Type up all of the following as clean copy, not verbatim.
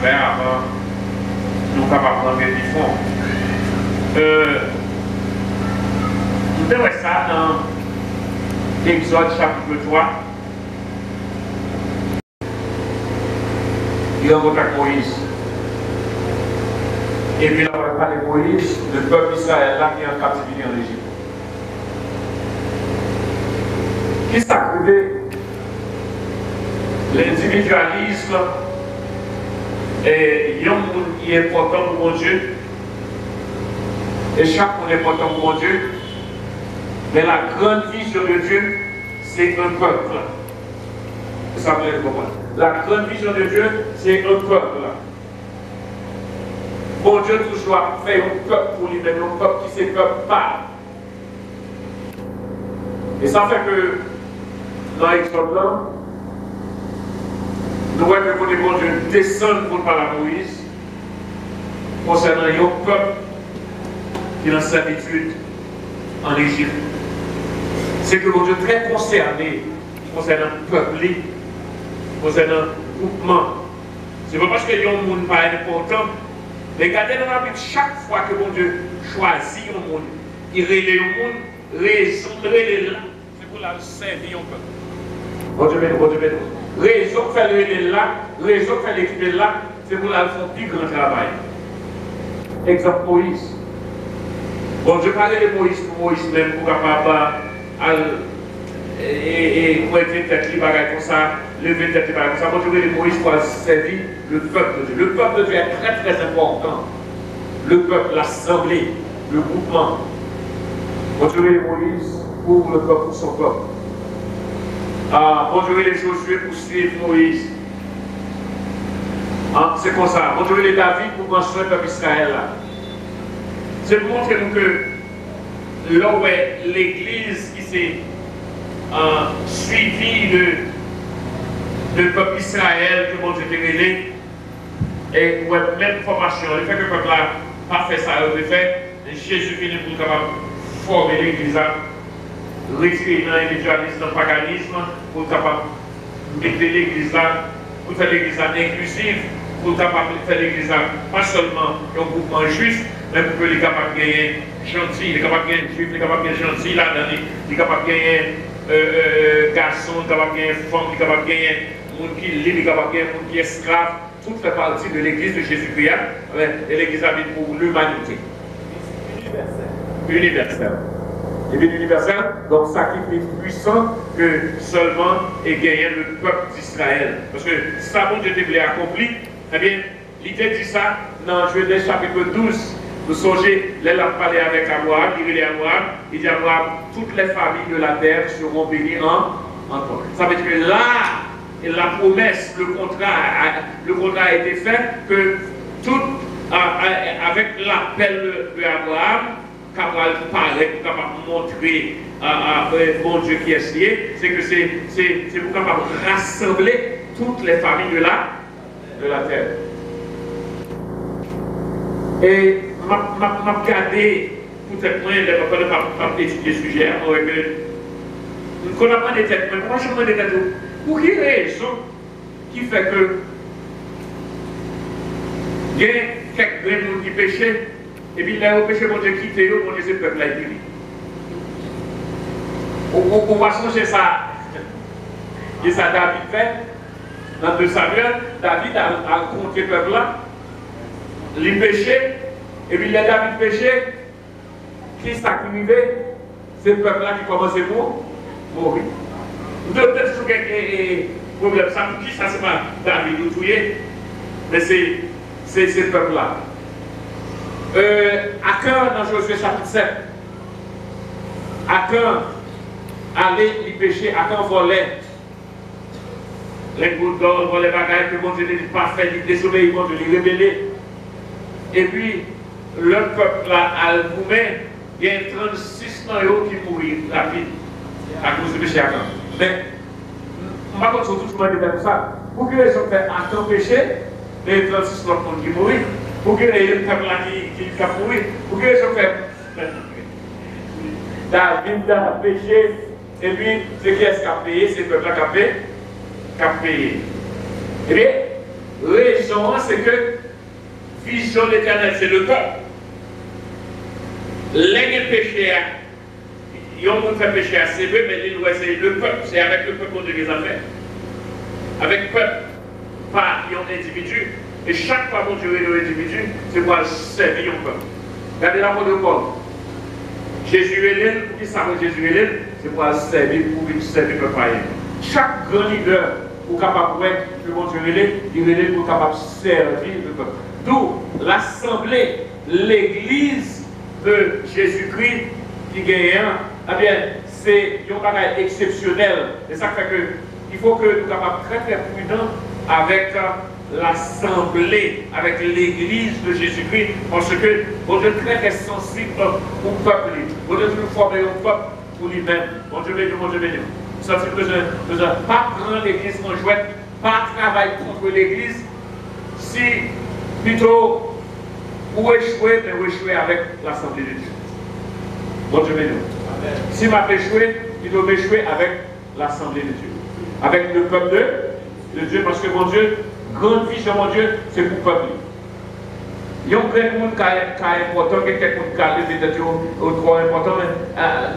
faire avant nous capables de prendre des fonds. Nous devons ça dans Exode chapitre 3. Il rencontre Moïse. Et puis là, on va parler de Moïse, le peuple d'Israël là qui est en captivité en Égypte. Qui s'accourait l'individualisme et il y a un monde qui est important pour mon Dieu. Et chaque monde est important pour mon Dieu. Mais la grande vision de Dieu, c'est un peuple. Ça vous allez comprendre. La grande vision de Dieu, c'est un peuple. Bon Dieu toujours a fait un peuple pour lui-même, un peuple qui s'est peuple par. Et ça fait que dans l'exode là, nous voyons que bon Dieu descend pour parler à Moïse concernant un peuple qui est en servitude en Égypte. C'est que bon Dieu est très concerné concernant le peuple, concernant le groupement. Ce n'est pas parce qu'il y a un monde pas important, mais regardez dans la Bible, chaque fois que bon Dieu choisit un monde, il relève un monde, raison de relève là, c'est pour la servir un peuple. Bon Dieu, raison de faire le là, raison de faire l'équipe là, c'est pour la faire plus grand travail. Exemple Moïse. Bon Dieu parlait de Moïse pour Moïse même, pour capable et pointer tête li bagaille comme ça, lever tête li bagaille comme ça. Bon Dieu, Moïse pour servir le peuple de Dieu. Le peuple de Dieu est très très important. Le peuple, l'assemblée, le groupement. Bon Dieu, Moïse pour le peuple, pour son peuple. Bon Dieu, les Josué pour suivre Moïse. C'est comme ça. Bon Dieu, les David pour construire le peuple Israël là. C'est pour montrer nous que là où est l'église qui s'est suivie de peuple Israël, que bon Dieu t'a révélé, et où est même formation, le fait que le peuple n'a pas fait ça, il a fait, Jésus venu pour capable former l'église, retirer l'individualisme, dans le paganisme, pour capable mettre l'église là, pour faire l'église inclusive, pour capable faire l'église là, pas seulement un groupement juif, mais pour que les capables de gagner gentil, les capables de gagner juif, les capables de gagner gentil là-dedans, les capables de gagner garçon, les capables de gagner femme, les capables de gagner monde qui est libre, les capables de gagner monde qui est esclave, tout fait partie de l'église de Jésus-Christ, et l'église habite pour l'humanité. Universel. Et bien universel, donc sacrifice puissant que seulement est gagné le peuple d'Israël. Parce que si ça bon Dieu devait accompli, eh bien, l'idée dit ça dans Genèse chapitre 12. Vous songez, là, il a parlé avec Abraham, il dit Abraham, toutes les familles de la terre seront bénies en toi. Ça veut dire que là, la promesse, le contrat a été fait, que tout, avec l'appel d'Abraham, qu'Abraham parlait pour capable montrer à bon Dieu qui est lié, c'est que c'est pour capable rassembler toutes les familles de la terre. Et m'a regardé, peut-être moins, je ne vais pas étudier le sujet, on ne connaît pas des têtes, mais moi je me demande des têtes. Pour quelle raison qui fait que il y a quelques gens qui péchaient, et puis là, au péché, mon Dieu quitte eux, mon Dieu, ce peuple là est puni. On va changer ça. Et ça, David fait, dans 2 Samuel, David a compté le peuple là. Il péchait, et puis les David péchait, qui s'accumulait, c'est le peuple là qui commençait à mourir. Vous devez peut-être trouver un problème, ça, qui ça, c'est pas David ou Touye, mais c'est ce peuple là. Akan dans Josué chapitre 7, Akan allait y pécher, Akan volait les gouttes d'or, volait les bagailles que bon Dieu n'a pas fait, il désobéit, bon Dieu, il rébellait. Et puis, le peuple là, à Goumé, il y a 36 ans qui mourent rapide à cause du péché Akan. Mais, on va continuer tout le monde de ça. Pour que les gens fassent Akan péché, les 36 ans qui mourent. Pour que les gens qui mourir, pour que les gens fassent David a péché, et puis ce qui est-ce qui a payé, c'est le peuple qui a payé. Et bien, raison, c'est que vision de l'Éternel, c'est le peuple. Les péchés, ils ont fait péché à CV, mais c'est le peuple, c'est avec le peuple qu'on les a fait. Avec le peuple, pas un individu. Et chaque fois qu'on dirait l'individu, c'est pour servir un peuple. Regardez la parole de Paul. Jésus est l'île, pour qui ça Jésus est l'île, c'est pour servir, pour servir le païen. Chaque grand leader, pour capable de être, que mon Dieu il est pour capable de servir le peuple. D'où l'assemblée, l'église de Jésus-Christ qui gagne, eh bien, c'est un bagage exceptionnel. Et ça fait que il faut que nous soyons capables de très prudents avec l'assemblée, avec l'église de Jésus-Christ, parce que mon Dieu est très sensible au peuple. Mon Dieu veut former au peuple pour lui-même. Mon Dieu béni, mon Dieu béni. Ça fait besoin pas prendre l'église en jouet, pas travailler contre l'église, si plutôt ou échouer, mais ou échouer avec l'assemblée de Dieu. Bon Dieu béni. Si m'a échoué, il doit échouer avec l'assemblée de Dieu. Avec le peuple de Dieu, parce que mon Dieu, grande vision, mon Dieu, c'est pour le peuple. Il y a plein de monde qui est important, quelqu'un qui est peut-être trop important, mais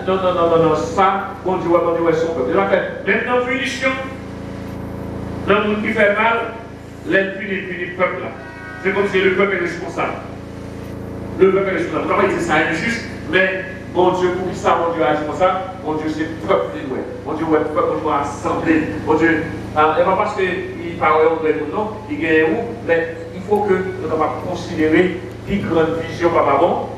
non, ça, bon Dieu, est son peuple. Maintenant, punition, dans le monde qui fait mal, l'ennemi punit le peuple là. C'est comme si le peuple est responsable. Le peuple est responsable. On va dire ça injuste, mais bon Dieu, pour qui ça, mon Dieu agit comme ça, mon Dieu, c'est le peuple de nous. Mon Dieu, le peuple doit assembler. Mon Dieu, et pas parce qu'il parle au non, il gagne où, mais il faut que nous puissions considérer une grande vision, papa bon.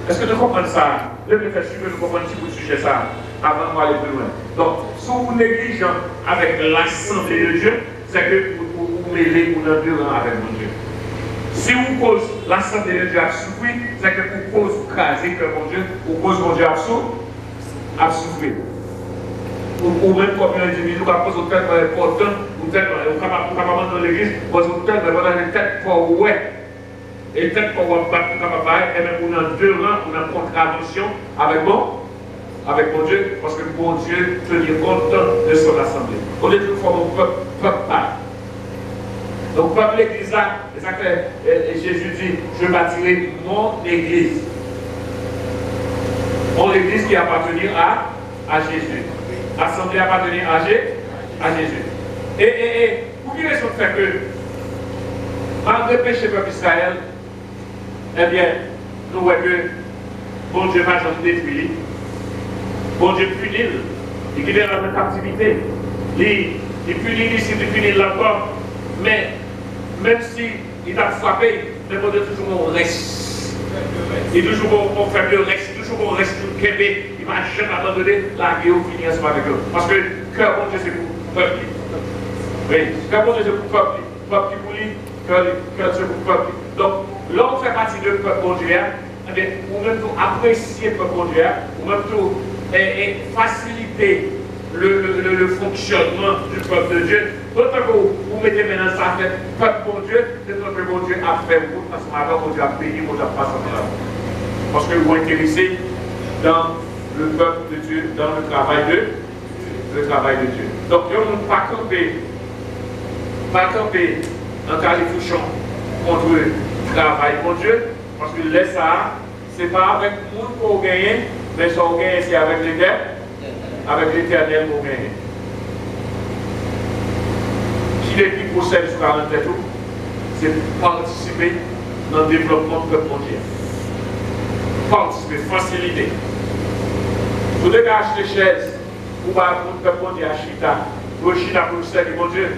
Est-ce que nous comprenons ça? Je vais faire suivre, nous comprenons un petit peu le sujet ça, avant d'aller plus loin. Donc, si vous négligez avec l'assemblée de Dieu, c'est que vous mêlez ou dans deux rangs avec mon Dieu. Si vous cause l'assemblée de Dieu à souffrir, c'est que vous cause craser que mon Dieu, ou cause mon Dieu à souffrir. Ou même comme un individu qui a posé tellement important, ou capable dans l'église, pose tellement une tête pour ouais. Et tête pour capable et même on a deux rangs, on a une contravention avec mon Dieu, parce que mon Dieu tenir compte de son assemblée. On est toujours mon peuple pas. Donc, peuple l'église là, c'est ça que Jésus dit, je bâtirai mon église. Mon église qui appartenir à Jésus. Assemblée appartenir à Jésus. Et pour qui raison fait que, malgré le péché peuple Israël, eh bien, nous voyons que bon Dieu va nous détruire. Bon Dieu punit, il quitte dans la captivité. Il punit ici, il punit là-bas. Mais même si il a frappé, mais bon Dieu toujours reste. Il est toujours au faible reste, toujours au reste du Québec. Il ne va jamais abandonner la guerre au finir ensemble avec eux. Parce que cœur bon Dieu c'est pour le peuple. Oui, cœur bon Dieu c'est pour le peuple. Le peuple qui voulait, cœur c'est pour le peuple. Donc, là on fait partie de peuple bon Dieu, ou même tout apprécier le peuple bon Dieu, ou même tout faciliter le fonctionnement du peuple de Dieu. D'autant que vous mettez maintenant ça fait peuple bon Dieu, c'est ce que bon Dieu a fait vous, parce que maintenant bon Dieu a béni, bon Dieu a passé là. Parce que vous êtes intéressés dans le peuple de Dieu, dans le travail de Dieu. Donc, nous ne pas camper en califourchon contre le travail de Dieu, parce que laisse ça, ce n'est pas avec nous qu'on gagne, mais ça on gagne, c'est avec l'Éternel qu'on gagne. Si les plus possèdent sur la tête, c'est participer dans le développement du peuple mondial. Participer, faciliter. Vous devez acheter des chaises pour le peuple mondial à Chita. Pour Chita, pour servir mon Dieu,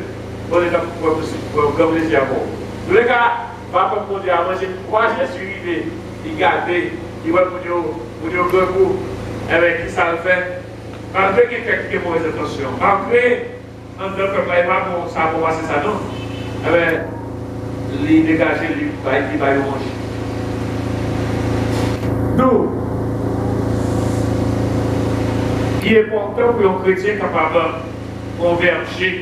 on est là pour comme les diamants. Vous devez pas le peuple mondial à manger 3 jours sur l'idée, il garde, il va pour dire beaucoup, avec qui ça le fait. Malgré quelqu'un qui a mauvaise intention, malgré un peuple là, il va pour ça, pour passer ça, non? Eh bien, les dégager, il va le manger. Nous, il est important pour un chrétien capable de converger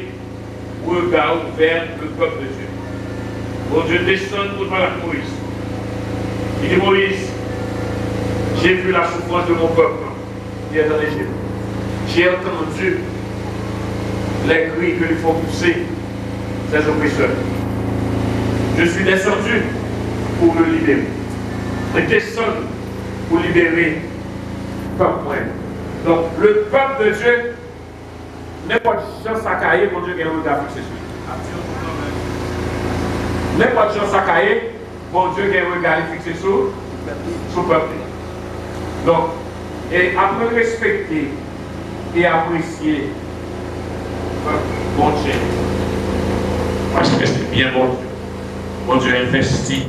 ou regard vers le peuple de Dieu. Bon Dieu descend pour parler à Moïse. Il dit Moïse, j'ai vu la souffrance de mon peuple qui est dans l'Égypte. J'ai entendu les cris que il faut pousser ses oppresseurs. Je suis descendu pour le libérer. Je descends pour libérer le peuple. Donc, le peuple de Dieu n'est pas de chance à cahier, mon Dieu, qui a un regard fixé sur lui. N'est pas de chance à cahier, mon Dieu, qui a un regard fixé sur le peuple. Donc, et après respecter et apprécier mon Dieu, parce que c'est bien bon Dieu. Mon Dieu investit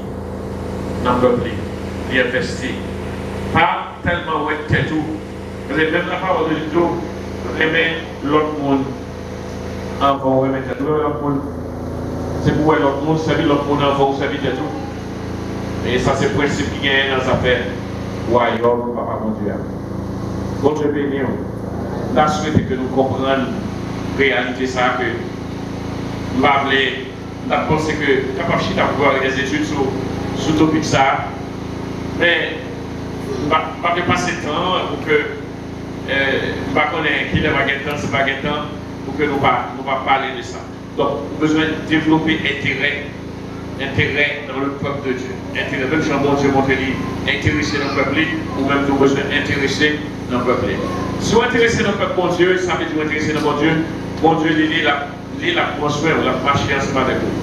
dans le peuple. Il investit. Pas tellement où est tout. Parce que même la parole de Dieu, remet l'autre monde avant, remet tout. L'autre monde, c'est pour l'autre monde, servir l'autre monde avant, servir tout. Et ça, c'est le principe qui gagne dans les affaires. Royaume, papa, mon Dieu. Bon Dieu béni. Là, je souhaite que nous comprenions la réalité, ça, que nous avons pensé que capable de avoir des études sur le topic ça, mais je ne vais pas passer de temps pour que je ne pas connaître qui n'est pas de temps, c'est pas de temps, pour que nous ne pas parler de ça. Donc, nous avons besoin de développer intérêt dans le peuple de Dieu. Intérêt, même si bon Dieu montre intéressé dans le peuple, ou même nous avons besoin d'intéressé dans le peuple. Si vous êtes intéressé dans le peuple, bon Dieu, ça veut dire intéressé dans bon Dieu, il la construire, la marcher ensemble avec vous.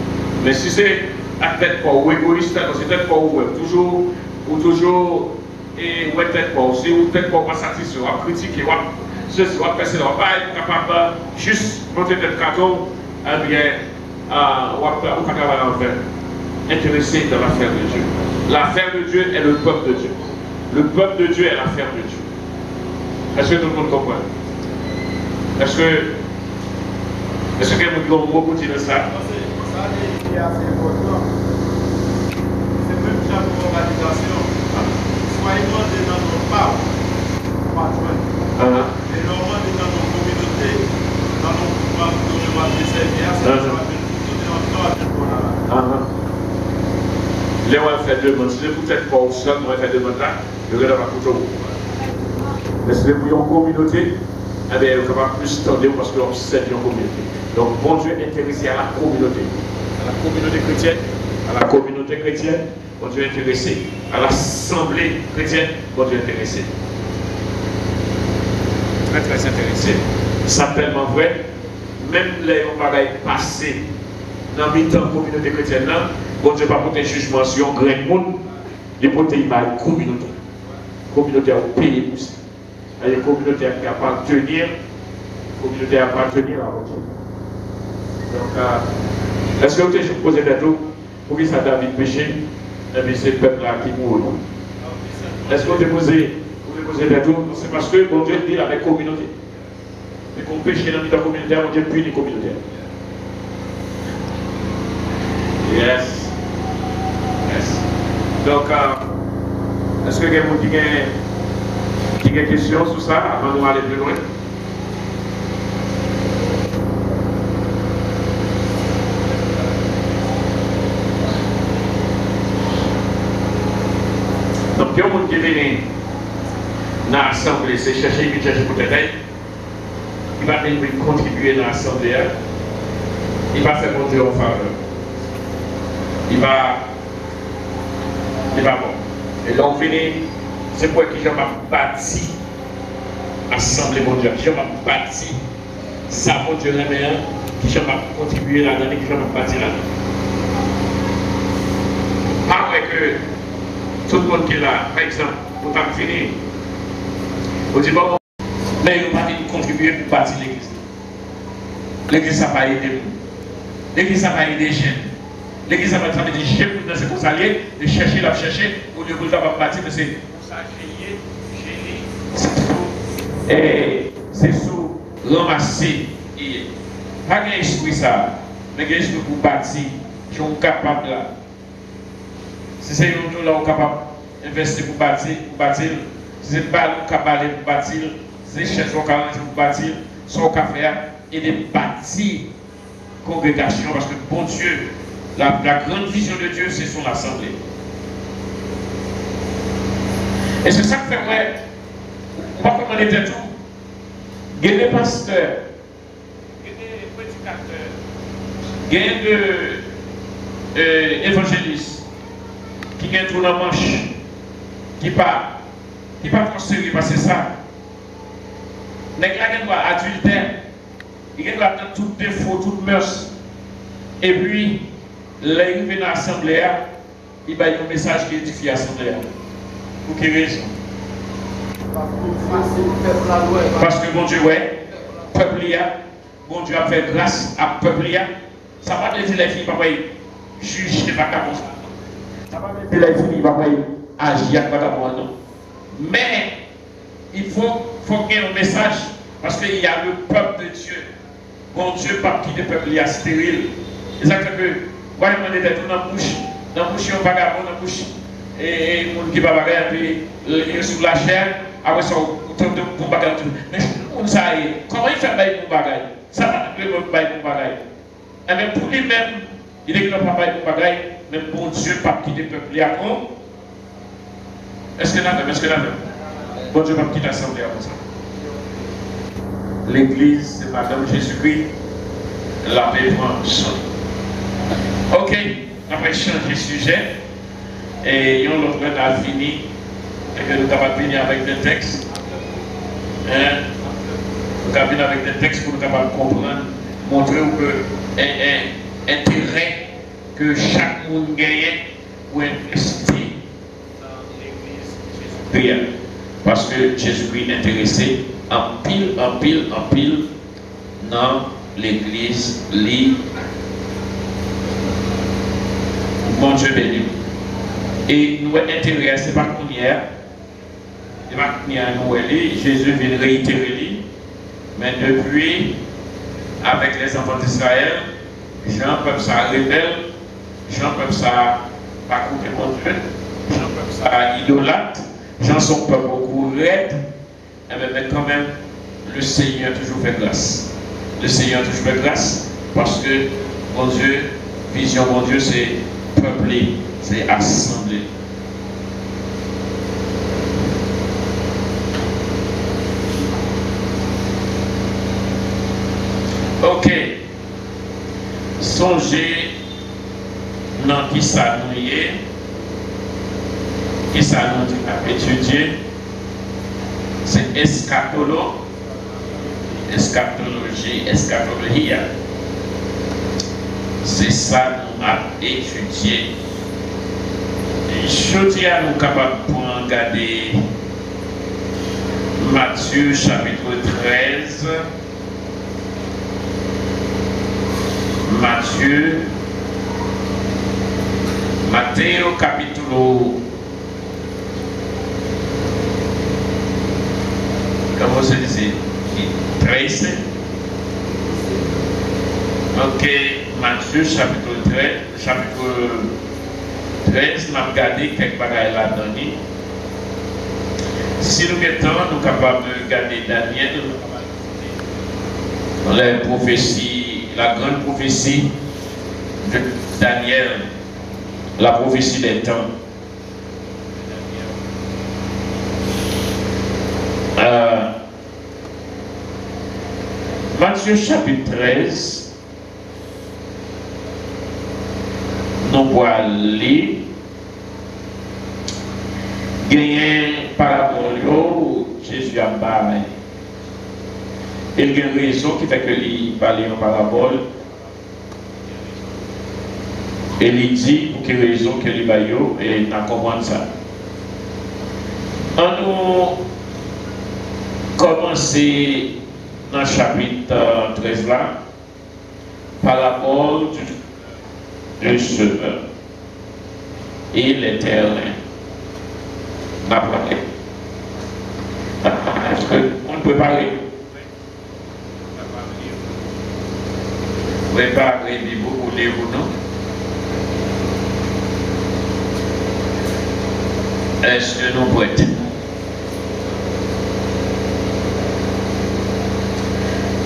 Mais si c'est à tête pas ou égoïste, c'est tête pas ou toujours et ou tête pas aussi ou tête pas satisfait, ou critiquer, ou ceci, ou personne, ou pas être capable juste monter tête carton, eh bien, ou pas travailler en fait. Intéressé dans l'affaire de Dieu. L'affaire de Dieu est le peuple de Dieu. Le peuple de Dieu est l'affaire de Dieu. Est-ce que tout le monde comprend? Est-ce que quelqu'un mot continue ça? Ça, c'est assez important. C'est même genre d'organisation. Soit ils demandent dans nos parts, pas joindre. Et nous demandent dans nos communautés, dans nos groupements, dans nos marchés de service, là, on va faire deux mondes. Si vous n'êtes pas au sol, on va faire deux mondes là, le gars va couper au bout. Mais si vous êtes en communauté, eh bien, on va plus tendre parce que l'on sert en communauté. Donc, bon Dieu est intéressé à la communauté. À la communauté chrétienne, à la communauté chrétienne, bon Dieu est intéressé. À l'assemblée chrétienne, bon Dieu est intéressé. Très, très intéressé. Ça tellement vrai, même les bagailles passées dans le temps de la communauté chrétienne, là, bon Dieu pas porter jugement sur un grand monde, il porte la communauté. La communauté a payé pour ça. La communauté qui appartenir, communauté appartenir à votre. Donc, est-ce que vous avez posé des questions pour qui ça David péché? Eh bien, c'est le peuple là qui mourut. Est-ce que vous avez posé des questions? C'est parce que bon Dieu dit avec la communauté. Mais qu'on péche dans la communauté, bon Dieu punit la communauté. Yes. Yes. Donc, est-ce que quelqu'un qui a des questions sur ça avant de aller plus loin? Donc, il y a un monde qui vient dans l'assemblée, c'est chercher pour t'aider. Il va venir contribuer dans l'assemblée. Il va faire mon Dieu en faveur. Il va bon. Et là, on finit, c'est pour qui j'ai bâti l'assemblée mondiale, qui j'ai bâti ça, mon Dieu, la meilleure, qui j'ai contribué là-dedans, qui j'ai bâti là-dedans. Pas vrai que tout le monde qui est là, par exemple, pour t'en finir, on dit bon, là, il n'a pas contribuer pour bâtir l'église. L'église n'a pas aidé nous. L'église n'a pas aidé les jeunes. L'église a besoin de chercher dans ses conseillers, de chercher, la chercher, au lieu de ne pas bâtir, mais c'est pour ça, gérer, c'est sous ramasser. Pas un esprit ça, mais un esprit pour bâtir, qui sont capables là. Si c'est nous là, capable d'investir pour bâtir, si c'est pas nous capables pour bâtir, c'est chercher pour bâtir, son café et de bâtir congrégation, parce que bon Dieu, la grande vision de Dieu, c'est son assemblée. Et c'est ça que fait, ouais, on va commander tout. Il y a des pasteurs, il y a des prédicateurs, Il y a de évangélistes qui ont tout dans la manche, qui pas transféré parce que ça. Les gars qui ont adultère, ils ont attendre tout défaut, toute mœurs. Et puis, les arrivés dans l'assemblée, ils ont un message qui édifie l'assemblée. Pour quelle raison? Parce que bon Dieu, ouais, peuple, bon Dieu a fait grâce à peuple. Ça va pas dire les filles, papa, juge, pas comme ça. Ça va pas dire les filles, papa, agir, pas comme non. Mais, il faut qu'il y ait un message, parce qu'il y a le peuple de Dieu. Bon Dieu, pas qui le peuple est stérile. Exactement que, voilà, on est dans la bouche, il y a un vagabond dans la bouche, et on qui va bagarre, puis il est sous la chair, après ça, on tombe pour bagarre. Mais on sait, comment il fait bailler pour bagarre? Ça va nous le bailler pour bagarre. Et même pour lui-même, il est que non pas bailler pour bagarre, mais bon Dieu, pas quitter le peuple à quoi? Est-ce que là, bon Dieu, pas quitter l'assemblée comme ça. L'église, c'est Madame Jésus-Christ, la paix prend son. Ok, après changer de sujet, et on a fini, et que nous avons fini avec des textes. Nous avons fini avec des textes pour nous comprendre, montrer que intérêt que chaque monde gagne pour investir dans l'église Jésus-Christ. Parce que Jésus-Christ est intéressé en pile dans l'église libre. Bon Dieu béni. Et nous sommes intéressés par qu'on y est. Jésus vient réitérer, mais depuis, avec les enfants d'Israël, Jean peuple ça rebelle, Jean peuple ça pas coupé mon Dieu, Jean peuple ça idolâtre, Jean son peuple beaucoup raide, mais quand même, le Seigneur toujours fait grâce. Le Seigneur toujours fait grâce parce que mon Dieu, vision mon Dieu, c'est peuplé, c'est assemblé. Ok. Songez dans qui ça nous est, qui ça nous a étudié, c'est eschatologie. C'est ça nous a étudié. Je dis à nous capables pour regarder Matthieu chapitre 13. Matteo capítulo, comment se dit, 13. Ok, Matthieu chapitre 13, m'a regardé quelques bagages là-dedans. Si nous mettons, nous sommes capables de regarder Daniel, la prophétie, la grande prophétie de Daniel, la prophétie des temps. Matthieu chapitre 13, nous voyons lire, gagner parabole, Jésus a parlé. Il y a une raison qui fait que il parle en parabole. Et il dit pour quelle raison qu'il va y et on comprend ça. On nous commencer dans le chapitre 13 là, parabole du semeur et l'éternel. Est-ce qu'on peut parler? Préparez vous voulez-vous non? Est-ce que nous prêtons?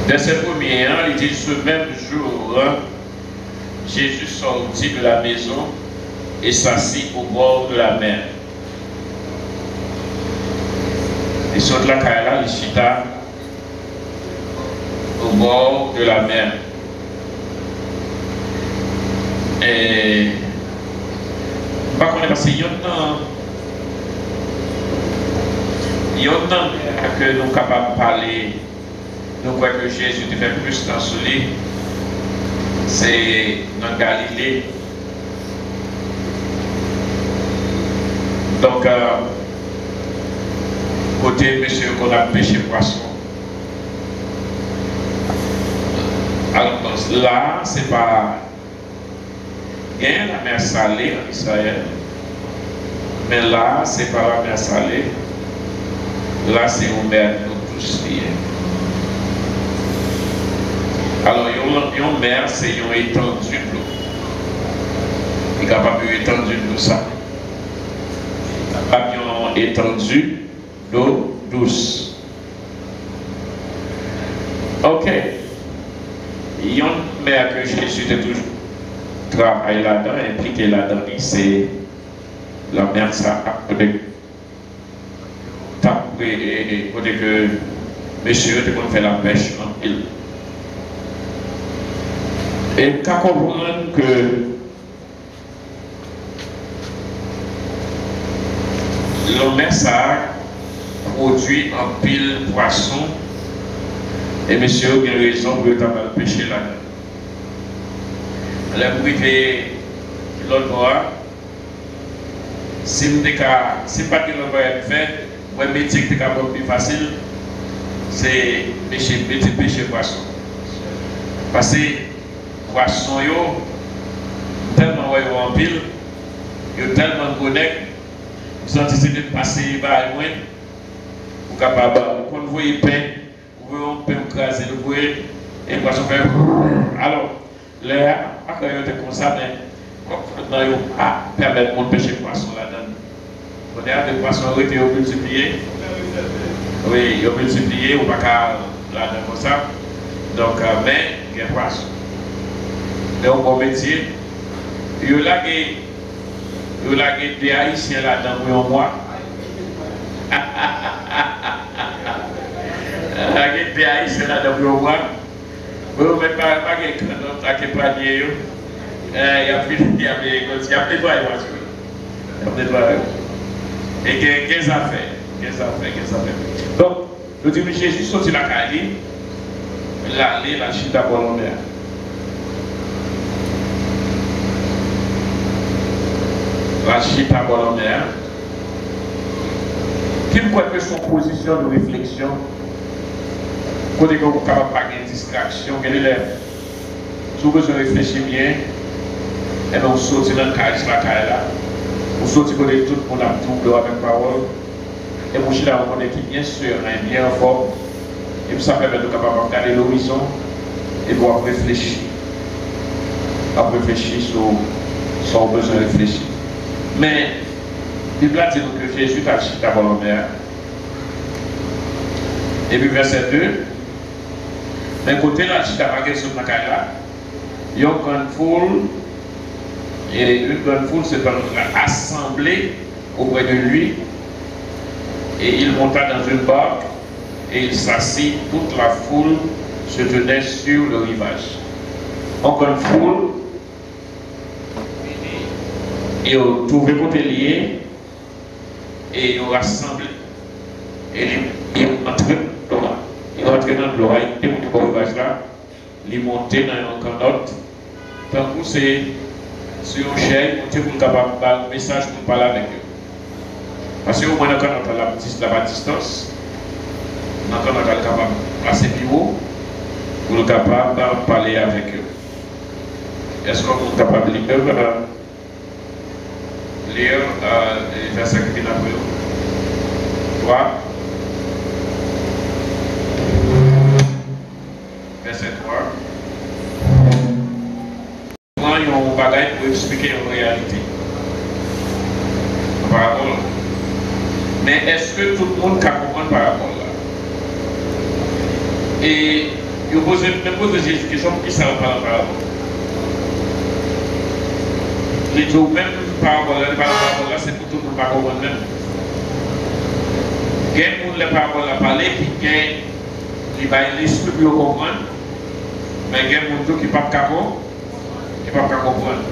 Dans ce premier an, il dit ce même jour, Jésus sortit de la maison et s'assit au bord de la mer. Il sort de la Kaila, il chita au bord de la mer. Et par contre, parce qu'il y a que nous sommes capables de parler, nous croyons que Jésus te fait plus dans ce lit, c'est dans Galilée. Donc, côté monsieur qu'on a pêché poisson. Alors là, c'est pas bien la mer salée en Israël, mais là, c'est pas la mer salée. Là, c'est une mer nous tous liés. Alors, une mer, c'est une étendue de l'eau. Il est capable d'étendre de l'eau ça. Avion étendue d'eau douce. Ok. Il y a une mer que Jésus a toujours travaillé là-dedans, impliqué là-dedans, c'est la mer ça a côté que monsieur te fait la pêche en pile. Et qu'à comprendre que le mer ça produit en pile poisson et monsieur a raison pour le pêcher là-dedans. La privé l'autre mois, si pas que l'on va faire, le métier qui est plus facile, c'est pêcher poisson. Parce que poisson, tellement en pile, tellement connecté, vous anticipez de passer par loin, vous capable, quand vous voyez pain, vous voyez un pain écrasé, vous voyez, et le poisson fait. Alors, là, quand vous êtes comme ça, mais permettre de pêcher poisson là-dedans. On a des poissons qui ont été multipliés. Oui, ils ont multiplié, ou pas là-dedans comme ça. Donc, mais, il y a des poissons. Donc, au métier, il y a des Haïtiens là-dedans pour un mois. Il y a des Haïtiens là-dedans pour un mois. Vous ne mettez pas de panier. Il y a plus de et qu'est-ce affaires. Donc, le Dieu Jésus sorti la Cali, la chita Bolomère. La chita Bolomère, qui peut être son position de réflexion, côté que vous ne pouvez pas avoir de distraction, quelle est l'élève. Si vous besoin réfléchir bien, et donc sortir dans le cadre de la Cali là. Vous sortez côté tout le monde a double avec parole. Et vous êtes là, vous qui bien sûr, bien en forme. Et ça permet de regarder l'horizon et de réfléchir. À réfléchir sur son besoin de réfléchir. Mais, la Bible dit que Jésus a acheté la volontaire. Et puis verset 2. D'un côté, la chita baguette sur la caille, il y a une grande foule. Et une grande foule s'est assemblée auprès de lui. Et il monta dans une barque et il s'assit. Toute la foule se tenait sur le rivage. En grande foule, ils ont trouvé côté lié et ils ont rassemblé. Et ils ont entré dans l'eau. Ils ont entré dans l'eau, ils ont monté au rivage là, ils ont monté dans un canotte. Tant que c'est sur un chèque, pour être capable de faire un message pour parler avec eux. Parce que au moins, quand on a la distance, on est capable de passer plus haut pour être capable de parler avec eux. Est-ce qu'on est capable de lire les versets qui viennent après? 3. Verset 3. Moi, il y a un bagage pour expliquer une réalité. Une parabole. Mais est-ce que tout le monde peut comprendre une parabole là? Et je me pose des questions pour qui ça va parler parabole. Les deux même paraboles là, c'est pour tout le monde pas comprendre même. Il y a des gens qui paraboles là parler qui va l'esprit pour comprendre. Mais il y a des gens qui ne peuvent pas comprendre.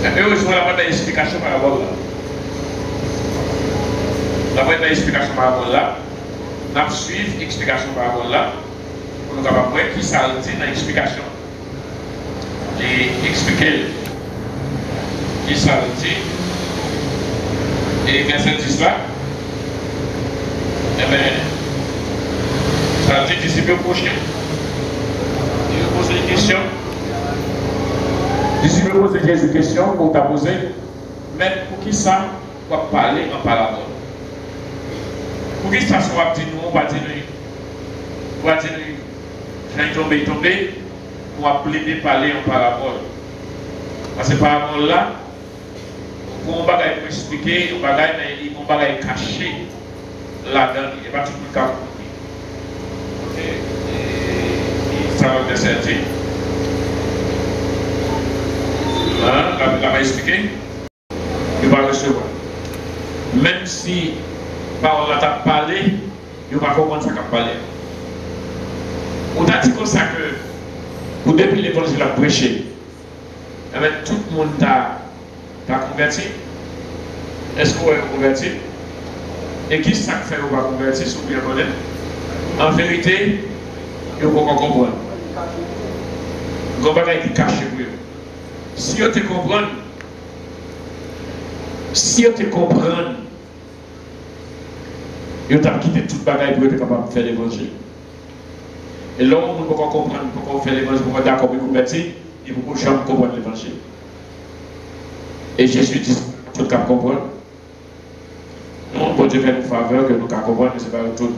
Heureusement, la bonne explication par rapport là. La bonne explication par rapport là. Nous allons suivre l'explication par rapport là. Pour nous capables de voir qui ça dit dans l'explication. Et expliquer qui ça dit. Et verset 10 là. Eh bien, ça dit disciple prochain. Il vous pose une question. Disciple pose Jésus une question pour t'a posé. Mais pour qui ça va parler en parabole? Pour qui ça va dire nous, on va dire nous, on va dire nous, j'ai tombé, on va plaider parler en parabole. Parce que parabole là, pour on va expliquer, on va cacher là-dedans, il n'y a pas tout le cas. Ça va être certain. La va expliquer, il va recevoir. Même si parole t'a parlé, il va comprendre ce qu'il a parlé. On a dit comme ça que, depuis l'évangile a prêché, tout le monde t'a converti. Est-ce que vous êtes converti? Et qui ça fait qu'on va convertir si vous bien connaître? En vérité, il faut qu'on comprenne. Il y a des choses qui cachent pour eux. Si vous te comprenez, vous avez quitté toute bagaille pour être capable de faire l'évangile. Et là, on peut comprendre pourquoi on fait l'évangile, pourquoi on est d'accord pour convertir, il faut qu'on jamais comprendre l'évangile. Et Jésus dit, tout le monde comprendre. Nous, bon Dieu fait une faveur que nous comprenons, mais ce n'est pas tout.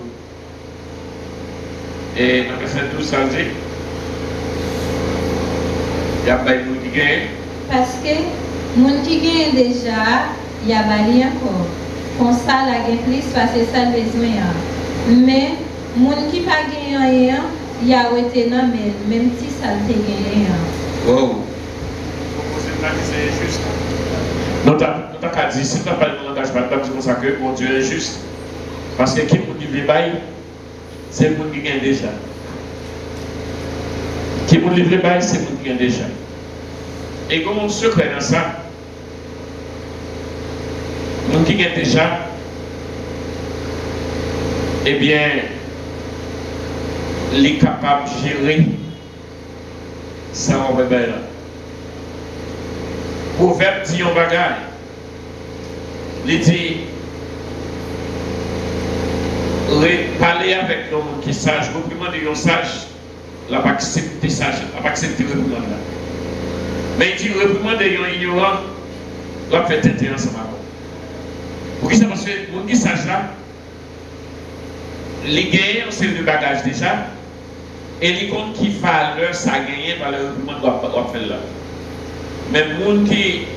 Et dans le verset 12, ça dit, il y a pas de qui gagne. Parce que les qui gagne déjà, il y a bali encore. Comme ça, la gagne plus, parce que ça le besoin. Mais les qui pas gagne rien, il y a été nommé, même si ça le gagne rien. Wow. C'est juste. Nous avons dit, si nous n'avons pas de langage, nous avons dit que mon Dieu est juste. Parce que qui nous dit le bail, c'est le monde qui gagne déjà. Qui nous livre le bail, c'est le monde qui gagne déjà. Et comme on secret dans ça, le monde qui gagne déjà, eh bien, il est capable de gérer ça en rebelle. Proverbe dit en bagaille. Il dit parler avec l'homme qui est sage, reprimander un sage, la pas accepter sage, la pas accepter reprimande là. Mais il dit reprimander un ignorant, la fait tenter ensemble. Pourquoi ça? Parce que le qui sage là, les gagnants c'est le bagage déjà, et les comptes qui valent ça gagner par le reprimande doit faire là. Mais les gens qui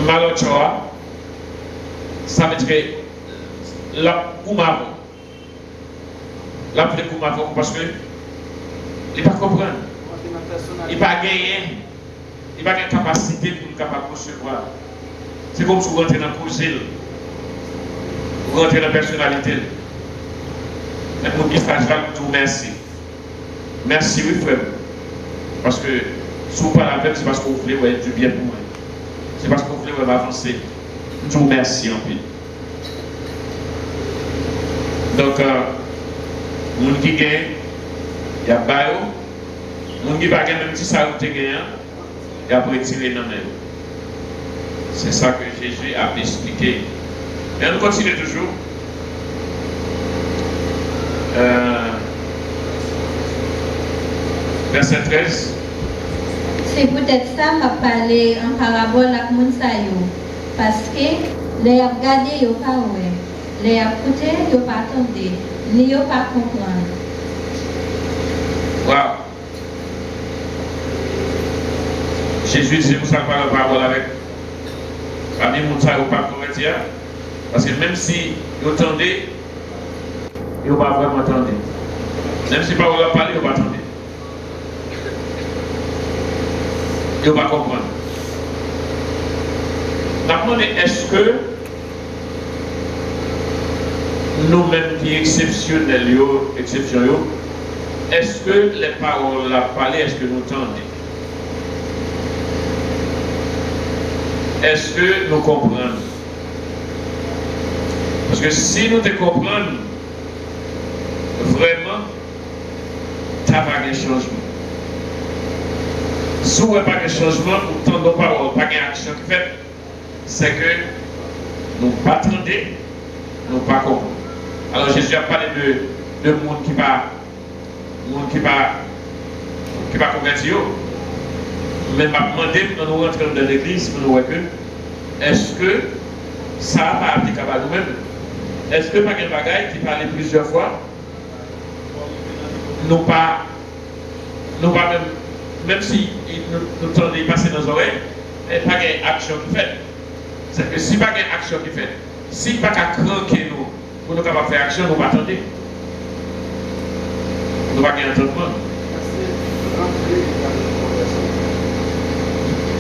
malheureusement, ça veut dire que la Koumavo, la plus de Koumavo parce que il ne pas comprendre. Il n'a pas gagné, il n'a pas de capacité pour capable de recevoir. C'est comme si vous rentrez dans le projet, vous rentrez dans la personnalité. Mais pour qui stage là, vous dites merci. Merci, oui, frère. Parce que si vous parlez avec, c'est parce que vous voulez du bien pour moi. C'est parce que vous voulez avancer. Je vous remercie en plus. Donc, les gens qui gagnent, il y a Bayo. Les gens qui ne gagnent pas, même si ça a été gagné, et après tirer dans même. C'est ça que Jésus a expliqué. Et on continue toujours. Verset 13. C'est peut-être ça m'a parlé en parabole avec Mounsayo. Parce que les a regardé, ils n'ont pas oué. Les a écouté, ils n'ont pas attendu. Ils n'ont pas comprendre. Wow. Jésus dit que vous savez pas la parole avec. Parmi Mounsayo, pas convertir. Parce que même si vous entendez, ils n'ont pas vraiment entendu. Même si parole a parlé, ils n'ont pas entendu. Ils ne vont pas comprendre. Maintenant, est-ce que nous-mêmes qui exceptionnels, est-ce que les paroles à parler, est-ce que nous entendons? est-ce que nous comprenons? Parce que si nous te comprenons, vraiment, tu n'as pas de changement. Si vous n'avez pas de changement, nous ne pas d'action qui fait, c'est que nous ne pas attendre, nous ne pas comprendre. Alors Jésus a parlé de monde qui va convertir. Mais m'a demandé quand nous rentrons dans l'église, pour nous voir que est-ce que ça n'a pas applicable à nous-mêmes? Est-ce que pas quelque bagaille qui parlait plusieurs fois, nous pas même si nous tendons passer dans nos oreilles, il n'y a pas d'action qui fait. C'est que si pas d'action qui fait, si pas qu'à cranquer nous, pour nous capables de faire action, nous ne pas attendre. Nous ne pas gagner entendement.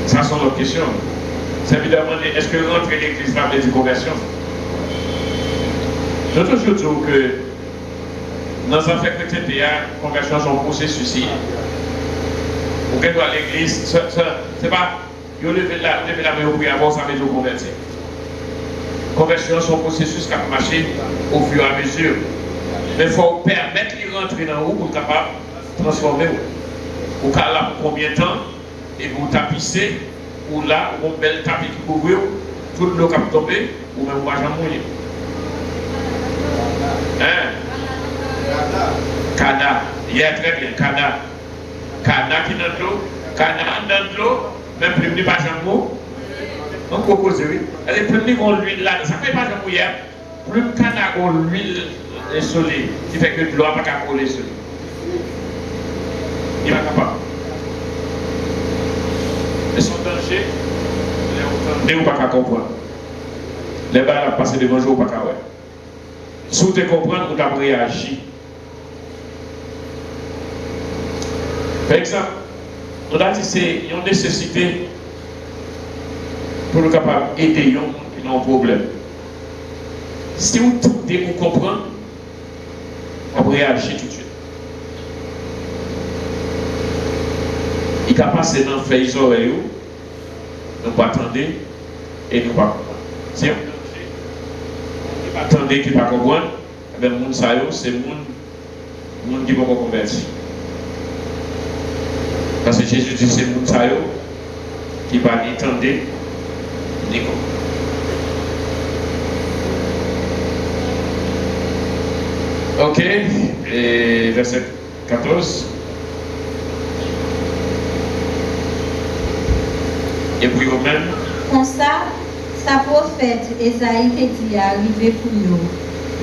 Ça sont nos questions. C'est évidemment, est-ce que rentrer l'église va veut dire conversion? Je te dis que dans les affaires chrétiennes, la conversion est un processus. Vous pouvez aller à l'église, c'est pas, vous levez la main au prière avant, ça veut dire convertir. Conversion est un processus qui a marché au fur et à mesure. Mais il faut permettre de rentrer dans vous pour être capable de transformer. Vous êtes là pour combien de temps? Et vous tapissez, ou là, vous avez un bel tapis qui couvre, tout l'eau qui a tombé, ou même vous ne jamais mouiller. Hein? Kada. Yeah, très bien, kada. Kada qui est dans l'eau, kada dans l'eau, même plus de pas jamais mouiller. On peut poser, oui. Elle est plus de l'huile là, ça ne fait pas jamais mouiller. Plus de kada ou l'huile solide, qui fait que l'eau n'a pas qu'à coller sur lui. Il va capable. Et son danger, les ou pas qu'à comprendre. Les balles à passer devant jour ou pas qu'à ouais. Si vous te comprenez, vous avez réagi. Par exemple, on a dit que c'est une nécessité pour nous capables d'aider les gens qui ont un problème. Si vous comprenez, vous réagissez tout de suite. Il a passé dans les oreilles, nous pas attendre et nous pas comprendre. Si on pas attendre et qui pas comprendre, eh bien, moun sa yo, c'est moun qui va convertir. Parce que Jésus dit c'est moun sa yo qui va ni attendre ni comprendre. Ok, et verset 14. Et puis au même. Comme ça, sa prophète Esaïe te dit arrivé pour nous.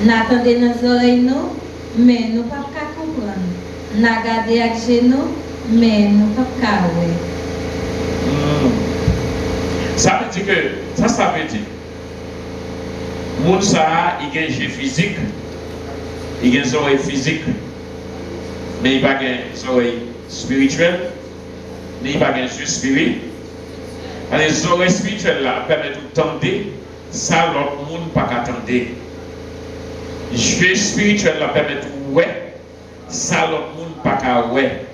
N'attendez nos oreilles nous, mais nous pas qu'à comprendre. N'a gardé avec genoux, mais nous pas qu'à ouais. Ça veut dire que ça veut dire. Moun ça il a un jeu physique, il a des oreilles physiques, mais il n'a pas des oreilles spirituelles, mais il n'a pas des yeux spirituels. Les oreilles spirituelles là permettent d'entendre ça l'autre monde pas qu'attendre. Les yeux spirituels là permettent de ouais ça l'autre monde pas qu'à ouais.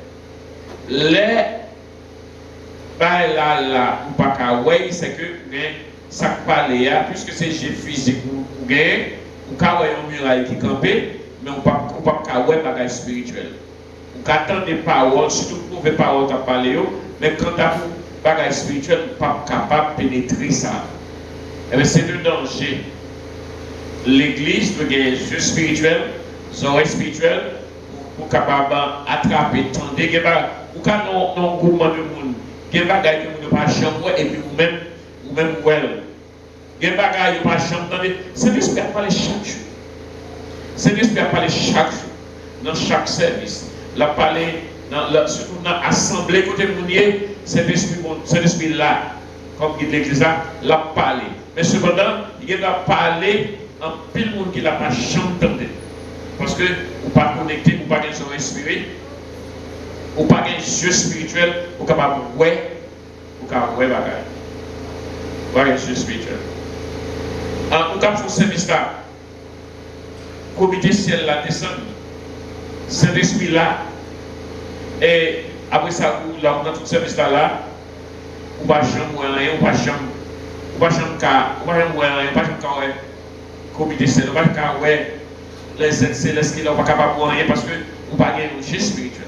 Les là ou pas qu'à ouais c'est que ça parle là puisque c'est yeux physique ou gain ou qu'à ouais un muraille qui campé mais on pas qu'à ouais bagage spirituel. Ou qu'attendre des paroles surtout mauvaises paroles qu'a parlé mais quand t'as bagage spirituel pas capable de pénétrer ça. Et bien c'est un danger. L'église peut gagner les yeux spirituels, les oreilles spirituelles, pour capable d'attraper, tendre, ou quand on a un groupement de monde, il y a des bagages que vous ne pas chambre et puis vous-même well. Il y a des bagages que vous ne pas chambre. C'est l'esprit à parler chaque jour. C'est l'esprit à parler chaque jour. Dans chaque service. La parler, surtout dans l'assemblée côté mounier, c'est l'esprit là, comme dit l'église là, l'a parlé. Mais cependant, il va parler en pile monde qui l'a pas chanté. Parce que vous pas connecté, vous pas des oreilles spirituelles, vous pas des yeux spirituels, vous capable de voir, vous capable de voir bagaille. Vous pas des yeux spirituels. Vous capable de faire service là, comité ciel là descend, cet esprit là, et après ça, dans tout service là, ou pas chambre, ou pas chambre On va jamais comité c'est on va les êtres célestes qui ne sont pas capables de rien parce que on pas gagner un jeu spirituel.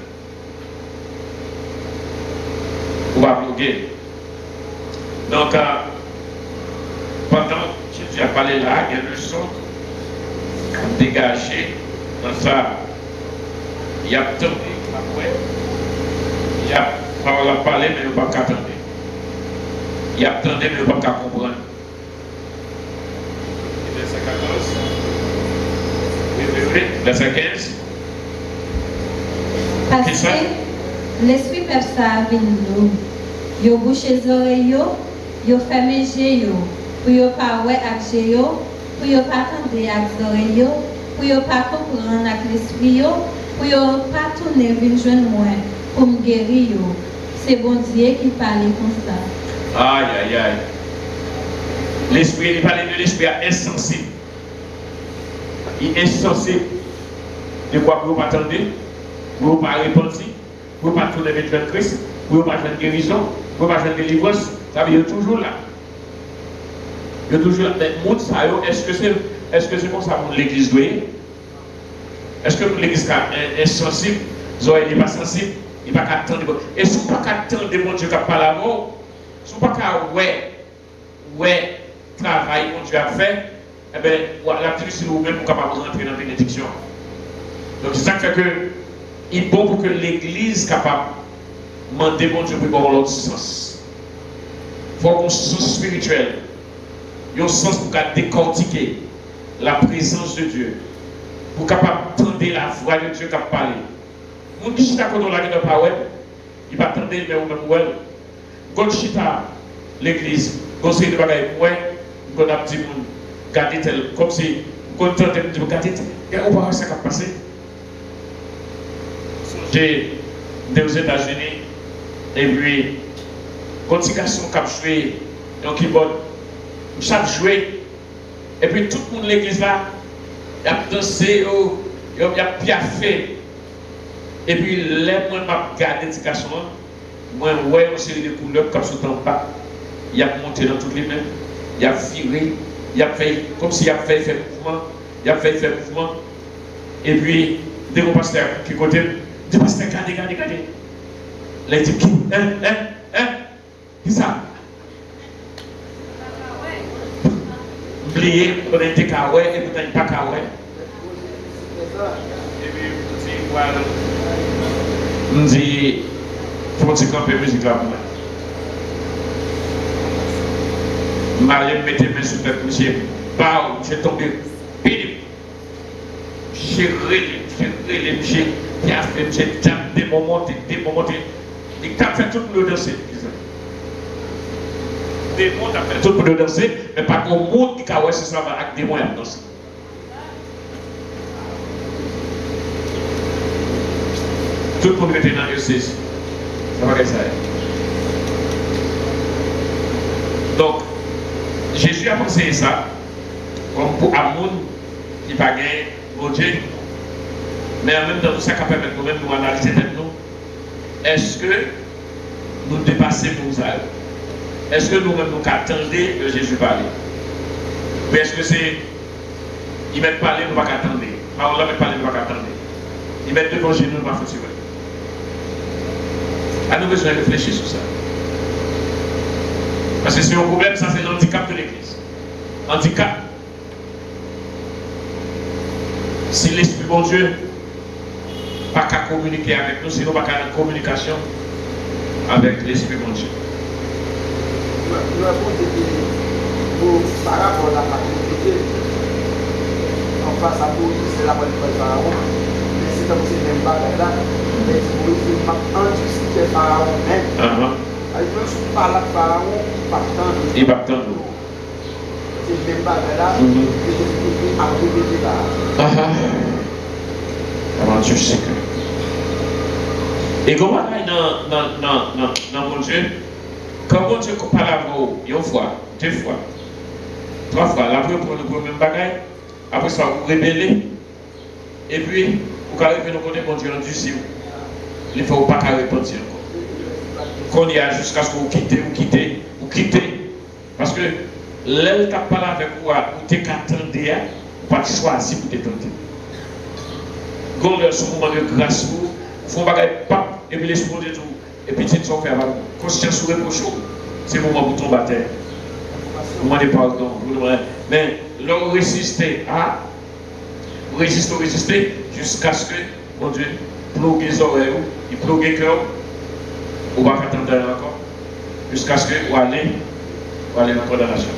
On va bloquer. Donc pendant que Jésus a parlé là, il y a une leçon dégagée dans ça. Il y a tant après. Il y a parlé mais il ne pas qu'attendre. Il y a tant mais il ne pas qu'à comprendre. Verset 14. Oui, verset 15. Parce que l'esprit peuple ça vient nous. Yo bouche les oreilles, yo ferme les yeux, pour yo pas ouais avec les yeux, pour yo pas entendre avec les oreilles, pour yo pas comprendre avec l'esprit, pour yo pas tourner venir joindre moi pour me guérir. C'est bon Dieu qui parle comme ça. Aïe, aïe, aïe. L'esprit, il parle de l'esprit insensible. Il est insensible. De quoi vous ne pas attendre, vous ne pas répondre, vous ne pas tourner vers Christ, vous ne pas faire guérison, vous ne pas faire délivrance. Ça veut dire toujours là. Il y a toujours là. Mais est-ce que c'est comme ça que l'église doit? Est-ce que l'église est insensible? Zoé n'est pas sensible? Il n'y a pas qu'à attendre. Et si vous ne pas qu'à attendre de mon Dieu qui parle à vous, si vous ne pas qu'à ouais, travail que Dieu a fait, eh bien, la difficile vous-même pour capable de rentrer dans la bénédiction. Donc c'est ça qui fait que il est bon pour que l'église soit capable de demander mon Dieu pour avoir l'autre sens. Il faut qu'on sens spirituel. Il y a un sens pour décortiquer la présence de Dieu. Pour capable d'entendre la voix de Dieu qui a parlé. Mon chita quand on l'a dit pas ouais, il va attendre mais ou même ouais. Quand chita l'église, conseil de bagaille ouais, quand on a dit mon garder tel comme si quand on entend dire garder tel, et on va ça qui a passé. J'ai été aux États-Unis et puis quand ces garçons qui ont joué dans le keyboard, chaque joué et puis tout le monde l'église là, il a dansé, il a piaffé. Et puis, les moi, je regarde ces garçons, moi, je vois une série de couleurs comme sur le pas. Il a monté dans toutes les mains, il a viré, il a fait comme s'il a fait mouvement, il a fait mouvement. Et puis, dès qu'on passe qui côté, il dit, regardez. Là, il dit, qui ça? Oubliez, on a été kawaii et pourtant il n'est pas kawaii. Et puis, voilà. On dit, il faut que camper musique là pour moi. Marie me mettait mes sous tête, monsieur, j'ai tombé, pénible. J'ai relé, monsieur, qui a fait, j'ai tapé des moments, il t'a fait tout le danser. Des mots, t'a fait tout le danser, mais pas qu'on monde qui a ouais, c'est ça, avec des mots à danser. Tout le monde était dans le diocèse. Ça va ça. Donc, Jésus a pensé ça comme pour un monde qui va gagner mon Dieu. Mais en même temps, tout ça qui permet nous-mêmes nous analyser nous. Est-ce que nous dépassons nos âges? Est-ce que nous-mêmes nous attendons que Jésus parle? Ou est-ce que c'est. Il met parler, nous ne pas attendre. Parole met parler, nous ne pas attendre. Il met devant Jésus, nous ne pas faire. À nous besoin de réfléchir sur ça. Parce que c'est un problème, ça c'est l'handicap de l'Église. Handicap. Si l'Esprit bon Dieu n'a pas qu'à communiquer avec nous, sinon pas qu'à une communication avec l'Esprit bon Dieu. Par rapport à la paternité, en face à vous, c'est la bonne Pharaon. Mais c'est comme si même pas là. Mais Moïse m'a anticipé Pharaon même. Il ne pas là Pharaon, il va attendre. C'est même pas là que Jésus a révélé là. Alors Dieu sait que. Et comment dans mon Dieu, quand mon Dieu parle à vous, une fois, deux fois, trois fois, la première pour le même bagaille, après ça vous rébellez, et puis vous arrivez à connaître mon Dieu en Dieu. Il ne faut pas répondre encore. Qu'on y a jusqu'à ce que vous quittez. Parce que L'elle t'a parlé avec moi, ou t'es qu'attendé, ou pas choisi pour t'étendre. Quand le moment de grâce, vous faites bagaille pas, et puis l'esprit de tout, et puis tu te fais conscience sur le prochain. C'est le moment pour tomber à terre. Vous demandez pardon. Mais l'on résister à, résister jusqu'à ce que, mon Dieu, bloque les oreilles, il bloque le cœur, ou va attendre encore, jusqu'à ce que vous allez dans la condamnation.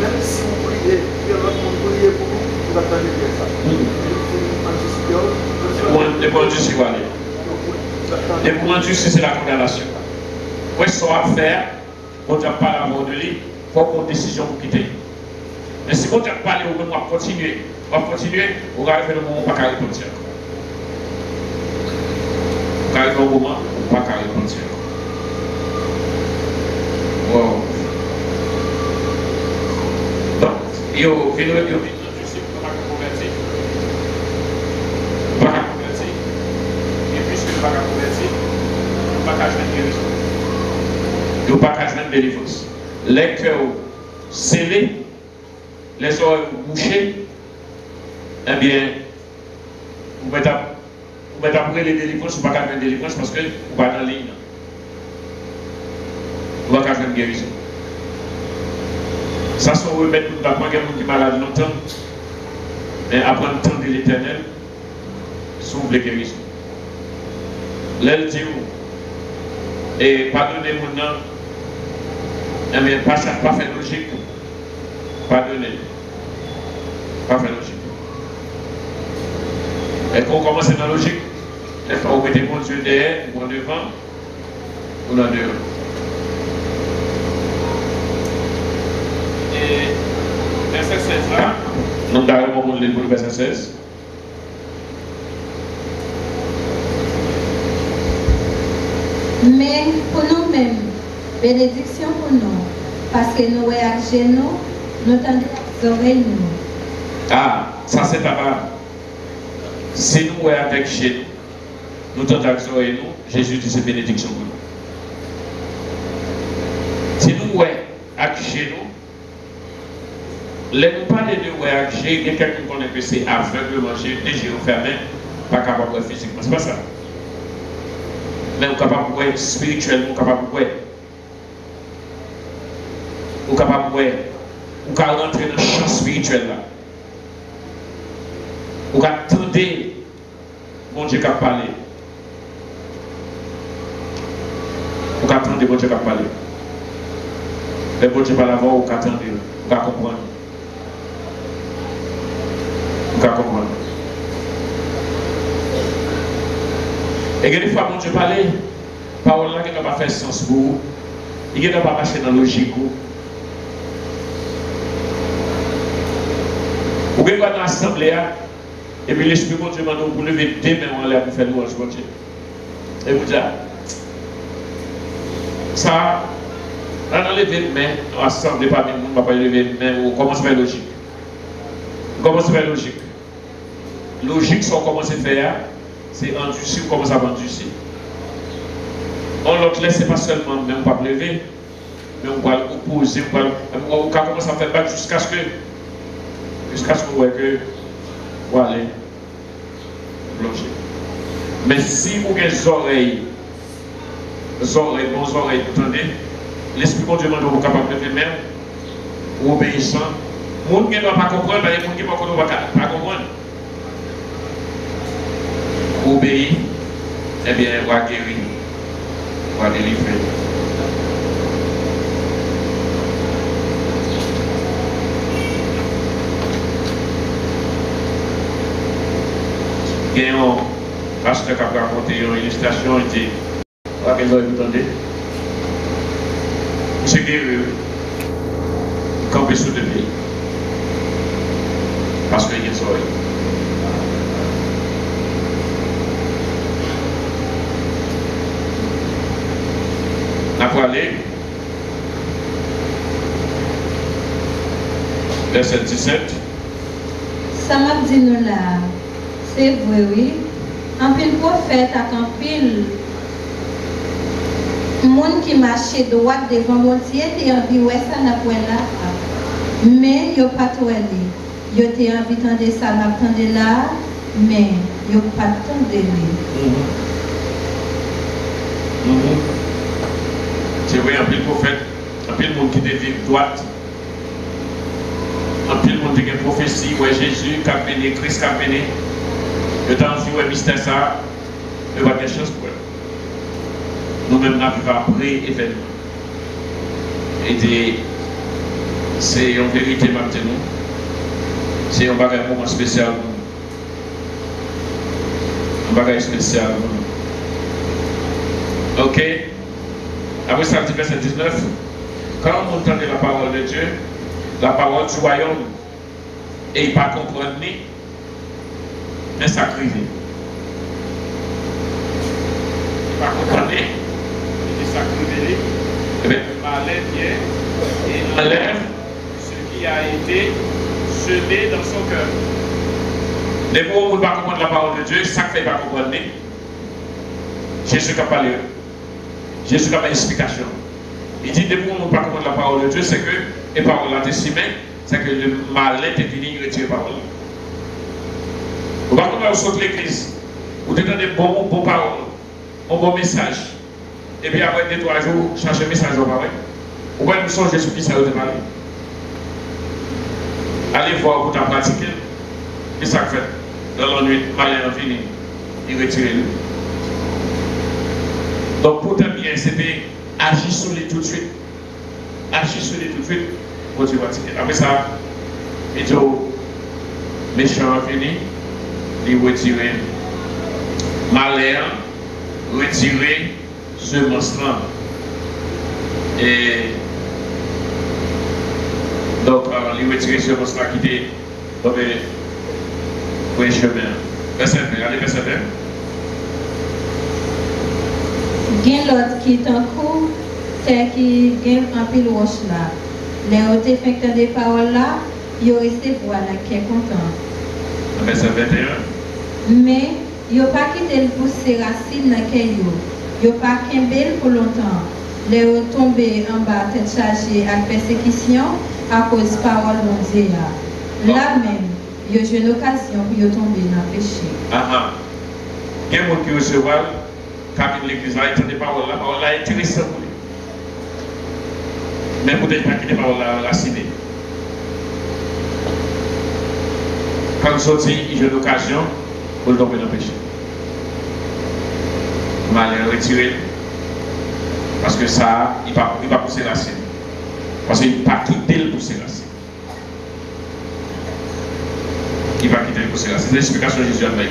Même si vous priez, que l'autre monde prie pour vous, vous attendez bien ça. Les bons Dieu, c'est quoi aller? Les bons Dieu, c'est la condamnation. Pour ce qu'on va faire, on ne va pas l'avoir de lui, il faut prendre une décision pour quitter. Mais si on ne va pas aller, on va continuer. On va continuer, on va arriver au moment où on ne va pas répondre. On va arriver au moment où on ne va pas répondre. Wow. Donc, je sais qu'on va convertir. On va convertir. Et puisque on va convertir, on va pas jouer guérison. On va pas jouer délivrance. Les cœurs scellés, les oreilles bouchées, eh bien, vous mettez après les délivrances, vous ne pouvez pas jouer délivrance parce que vous n'êtes pas dans la ligne. On va faire une guérison. Ça, c'est un remède pour ne pas prendre quelqu'un qui est malade longtemps. Mais apprendre le temps de l'éternel, sauve les guérisons. L'aile dit, et pardonnez mon nom, mais pas faire logique. Pardonnez. Pas faire logique. Et quand on commence dans la logique, il faut mettre mon Dieu derrière, ou en devant, ou en dehors. Verset 16 là, nous avons le verset 16. Mais pour nous-mêmes, bénédiction pour nous, parce que nous réagissons, nous tendons les oreilles nous. Ah, ça c'est pas. Si nous avec chez nous, nous tendons les oreilles nous, Jésus dit c'est bénédiction pour nous. Si nous avec chez nous, les nous parler de réagir, il y a quelqu'un qui connaît que c'est aveuglement, des yeux fermés, pas capable de physiquement, c'est pas ça. Mais on est capable de voir spirituellement, on est capable de voir. On est capable de voir. On peut rentrer dans le champ spirituel là. On peut attendre, mon Dieu qui a parlé. On peut attendre, mon Dieu qui a parlé. Mais bon Dieu parle avant, on peut attendre, on peut comprendre. On peut comprendre. Et des fois, mon Dieu parle, parole là qui n'a pas fait sens pour vous, il n'a pas marché dans la logique. Vous pouvez voir dans l'assemblée, et puis l'Esprit de Dieu m'a dit pour lever deux mains en l'air pour faire louange pour Dieu. Et vous dites, ça, dans lever une main, dans l'assemblée, parmi nous, on ne va pas lever une main, on commence à faire logique. On commence à faire logique. Logique, si on commence à faire, c'est endurci, on commence à endurcir. On l'autre laisse, ce n'est pas seulement, mais on ne va pas lever, mais on va opposer, on va commencer à faire battre jusqu'à ce que vous voyez que vous allez bloquer. Mais si vous avez des oreilles, bonnes oreilles, vous entendez, l'Esprit de Dieu vous capable de lever même, ou obéissant. Les gens qui ne vont pas comprendre, les gens qui ne vont pas comprendre. Obéir, eh bien, on va guérir, on va délivrer. Il y a un pasteur qui a raconté une illustration, il dit, vous entendez? Monsieur guéri, il campe sous le pays. Parce qu'il y a des oreilles. On va aller. Verset 17. Ça m'a dit nous là, c'est vrai, oui. En pile prophète, en pile Moun qui marchait droit devant bon Dieu, t'es envie ouais ça n'a point là. Mais yo pas tout aller. Yo t'es envie tendre ça m'attendre là, mais yo pas tendre lui. C'est vrai, un pile prophète, un pile monde qui devient droite. Un pile monde qui a une prophétie, ouais Jésus qui a venu, Christ qui a venu. Le temps si ouais mystère ça, il va y avoir des chances pour elle. Nous-mêmes, nous avons après événement. Et c'est une vérité maintenant. C'est un bagage moment spécial. Un bagage spécial. Ok? Après ça, verset 19. Quand on entend la parole de Dieu, la parole du royaume, et il ne pas comprendre ni, mais ça crive. Il ne pas comprendre ni. Le malin vient et enlève ce qui a été semé dans son cœur. Les mots où on ne peut pas comprendre la parole de Dieu, ça ne fait pas comprendre. Jésus qui a parlé. Jésus qui a une explication. Il dit, des mots où on ne peut pas comprendre la parole de Dieu, c'est que les paroles là, c'est que le malin est venu retirer la parole. Vous ne pouvez pas sortir de l'église. Vous devez donner des bons paroles, un bon message. Et puis après 2-3 jours, changer un message au pareil. Ou bien nous sommes Jésus qui s'est parlé. Allez voir pour ta pratiquer. Et ça fait. Dans la nuit, malin fini. Il retire lui. Donc pour ta bien, c'était agir sur lui tout de suite. Agir sur lui tout de suite pour te pratiquer. Après ça, il dit méchant fini. Il retire malin, retirer ce monstre-là. Et donc, il retire ce monstre-là qui était dans le chemin. Verset 20, allez, verset 20. Il y a l'autre qui est en cours, c'est qui gagne un pile roche là. Les autres effecteurs des paroles là, ils ont resté voilà qui est content. Verset 21. Mais ils n'ont pas quitté le pousser racine dans le caillou. Ils n'ont pas quitté pour longtemps. Les ont tombé en bas, tête chargée à persécution à cause de parole de Dieu. Là même, ils ont eu une occasion pour tomber dans le péché. Il y a des gens qui recevoir, quand l'église là, ils entendent des paroles, la parole là est intéressante pour lui. Mais peut-être pas quitter la parole là racinée. Quand ils sortent, ils ont une occasion pour tomber dans le péché. Mal retiré. Parce que ça, il ne va pas pousser racine. Parce qu'il ne va pas quitter le pousser racine. Il va quitter le pousser racine. C'est l'explication de Jésus à Maï.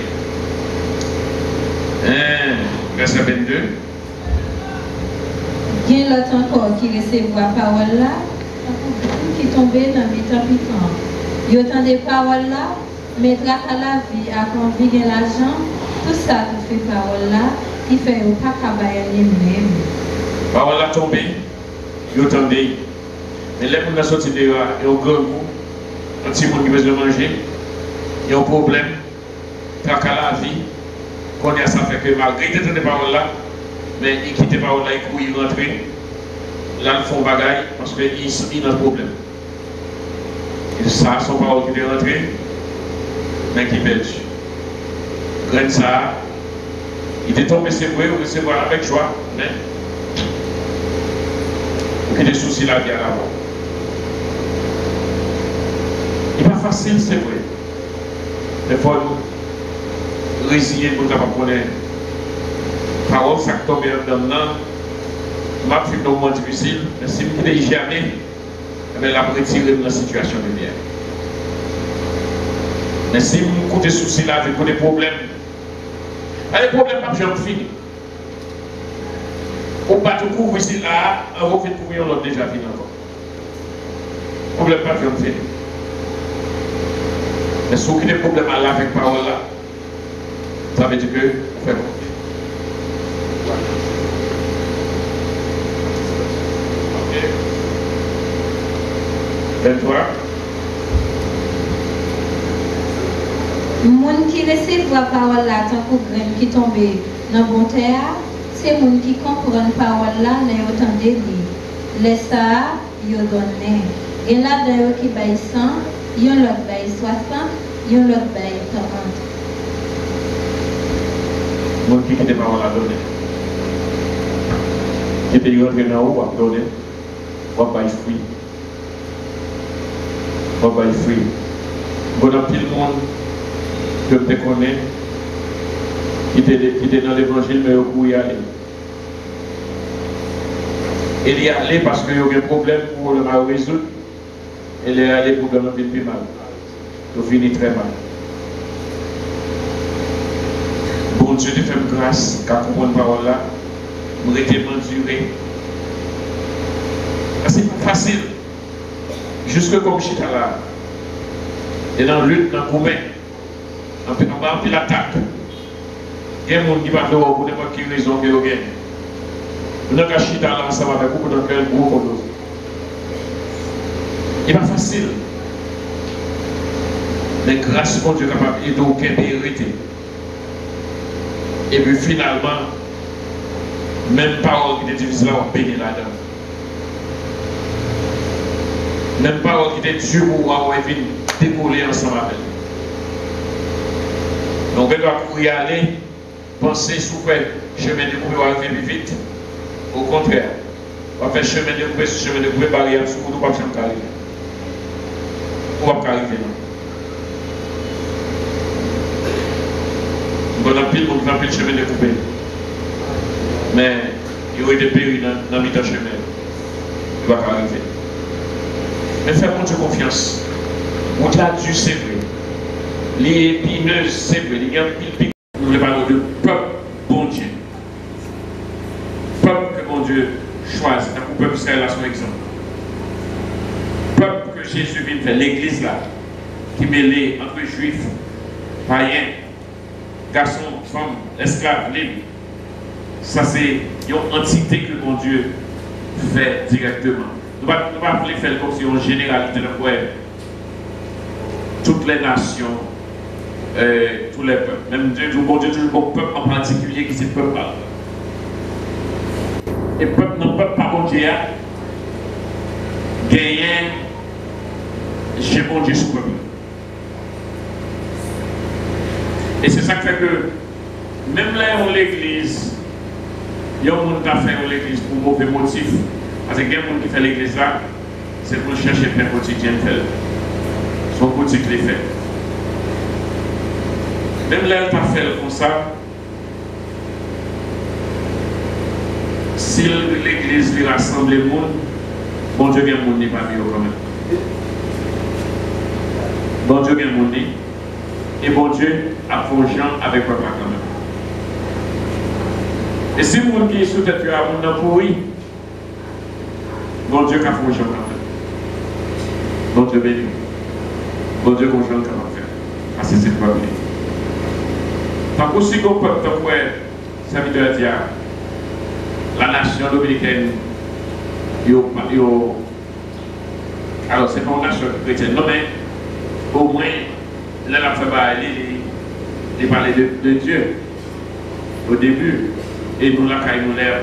Verset 22. Il y a l'autre encore qui recevait la parole là, qui tombait dans le temps piquant. Il y a autant de paroles là, mais grâce à la vie, à convaincre l'argent, tout ça qui fait parole là, qui fait pas travailler lui-même. Parole là tombée, il y a autant de. Mais là, on a sorti de là, il y a un grand goût, un petit monde qui veut manger, il y a un problème, traque à la vie, qu'on a ça fait que malgré toutes ces paroles là, mais il quitte les paroles là, il couille, il rentre, là, ils font bagaille parce qu'il a un problème. Et ça, son parole qui est rentrée, mais qui belge. Graine ça, il est tombé, c'est vrai, ou recevoir avec joie, mais il y a des soucis là qui à l'avant. Il n'est pas facile, c'est vrai. Il faut résigner pour ne pas connaître. Parole, ça tombe en dedans. Ma fille est un moment difficile, mais si vous ne pouvez jamais, elle va retirer dans la situation de bien. Mais si vous avez des soucis là, vous avez des problèmes, les problèmes ne sont pas finis. Au pas tout couvrir ici là, on va faire couvrir l'autre déjà fini encore. Le problème pas fini. Mais si vous avez des problèmes là avec parole là, ça veut dire que vous faites bon. Ok. 23. Moun qui recevait la parole là, tant que graine qui tombait dans bon terre, c'est les gens qui comprennent la parole là, dans autant de livres. Les ça, ils donnent. Et là, dans qui baillent 100, ils ont l'autre baillent 60, ils ont l'autre baillent 40. Les gens qui quittent la parole à donner. Qui étaient rentrés dans l'eau, à donner. On va bailler fruit. On va bailler fruit. Bon, dans tout le monde que je connais, qui était dans l'évangile, mais au y aller. Il y allé parce qu'il y a eu un problème pour le mal résoudre. Il est allé pour le plus mal. Il finit très mal. Bon Dieu te fait grâce, qu'à comprendre la parole là, nous étions endurés. C'est pas facile. Jusque comme je suis là. Et dans la lutte, dans le combat, on peut l'attaque. Il y a des gens qui parlent de vous pour n'importe quelle raison que vous gagnez. Nous avons gâché dans l'ensemble avec beaucoup de cœur, beaucoup de choses. Il n'est pas facile. Mais grâce à Dieu capable d'aider aucun hérité. Et puis finalement, même parole qui était difficile à bénir là-dedans. Même parole qui était dure pour avoir vu décoller ensemble avec. Donc on doit courir aller, penser sur le chemin de couper ou arriver plus vite. Au contraire, on va faire chemin de couper, barrière sur nous, pas jamais arriver. On va pas arriver non. On a pile le chemin de couper. Mais il y aurait des périls dans le chemin. Il va pas arriver. Mais fais-moi confiance. On l'a dû, c'est vrai. Les épineuses, c'est vrai. Il y a un pile. Nous voulons parler de peuple, bon Dieu. Peuple que mon Dieu choisit. Pour peuple Israël, là, son exemple. Peuple que Jésus vient faire, l'église là, qui mêlée entre juifs, païens, garçons, femmes, esclaves, libres. Ça, c'est une entité que mon Dieu fait directement. Nous ne pouvons pas faire comme si on généralité de quoi toutes les nations, tous les peuples. Même Dieu, bon Dieu, toujours un peuple en particulier qui c'est le peuple. Et le peuple ne peut pas bon Dieu gagner, j'ai bon Dieu sur le peuple. Et c'est ça qui fait que même là où l'église, il y a des gens qui ont fait l'église pour mauvais motifs. Parce qu'il y a des gens qui font l'église là, c'est pour chercher plein quotidien de faire. Son boutique les fait. Même là, elle t'a fait comme ça. Si l'église veut rassembler le monde, bon Dieu, bien le monde n'est pas mieux quand même. Bon Dieu, bien le monde. Et bon Dieu a fait gens avec papa quand même. Et si le monde qui est sous tête à mon pourri, bon Dieu a fait gens quand même. Bon Dieu béni. Bon Dieu qu'on chante comment faire. Parce que c'est le peuple. Tant qu'aussi qu'on peut ça veut dire la nation dominicaine, alors c'est pas une nation chrétienne, non mais au moins, là la fait il parlait de Dieu au début, et nous là quand nous l'air,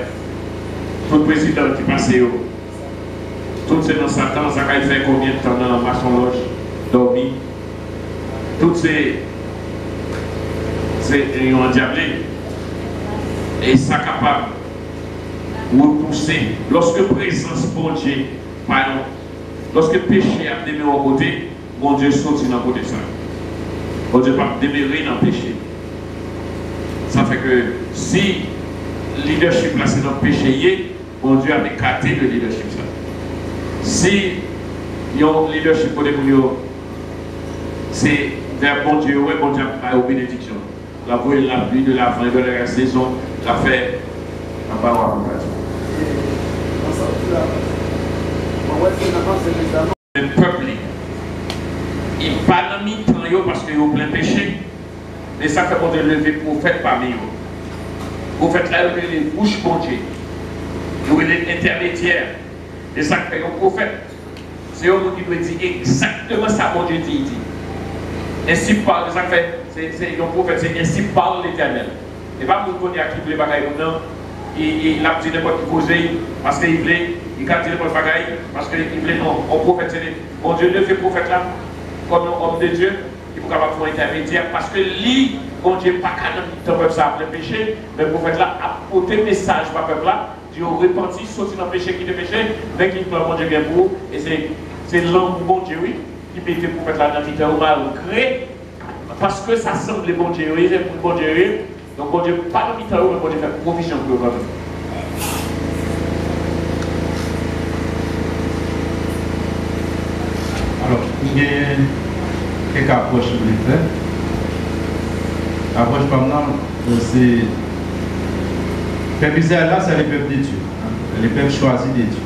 tout le président qui passait, tout c'est dans Satan, ça a fait combien de temps dans la maçon loge, dormi, toutes ces ont diablé, et ça capable de repousser, lorsque présence bon Dieu, pardon, lorsque péché a démarré au côté, bon Dieu sorti dans le côté ça. Bon Dieu pas démarrer dans le péché. Ça fait que si le leadership là c'est dans le péché, bon Dieu a écarté le leadership ça. Si il y a un leadership pour les gens, c'est vers bon Dieu, ouais, bon Dieu a une bénédiction. La pluie de la fin de la saison, la fait la parole. Le peuple, il n'est pas dans mi-temps parce qu'il y a plein de péché. Et ça fait qu'on a levé prophète parmi eux. Prophète là, il y a les bouches bon Dieu. Il y a les intermédiaires. Et ça fait un prophète. C'est eux qui doit dire exactement ça bon Dieu dit. Ainsi parle, ça fait, c'est un prophète, c'est ainsi parle l'Éternel. Et pas pour qu'on y a qui les bagailles non. il a dit n'importe qui causer, parce qu'il voulait, il a dit n'importe quoi, parce qu'il voulait, non, on prophète, mon Dieu, le fait prophète là, comme homme de Dieu, il faut capable de faire intermédiaire, parce que lui, mon Dieu, pas qu'à dans le peuple ça a péché, mais le prophète là a porté message par le peuple là, Dieu repenti, sorti dans le péché qui est péché, mais qui doit mon Dieu bien pour, et c'est l'homme bon Dieu, oui, qui met le prophète là dans le malgré, parce que ça semble bon Dieu, oui, c'est pour bon Dieu, oui. Donc bon Dieu, pas dans le mais bon Dieu fait provision pour eux. Alors, il y a quelques approches que je faire. L'approche pendant, c'est. Le peuple Israël là, c'est le peuple de Dieu. Le peuple choisi de Dieu.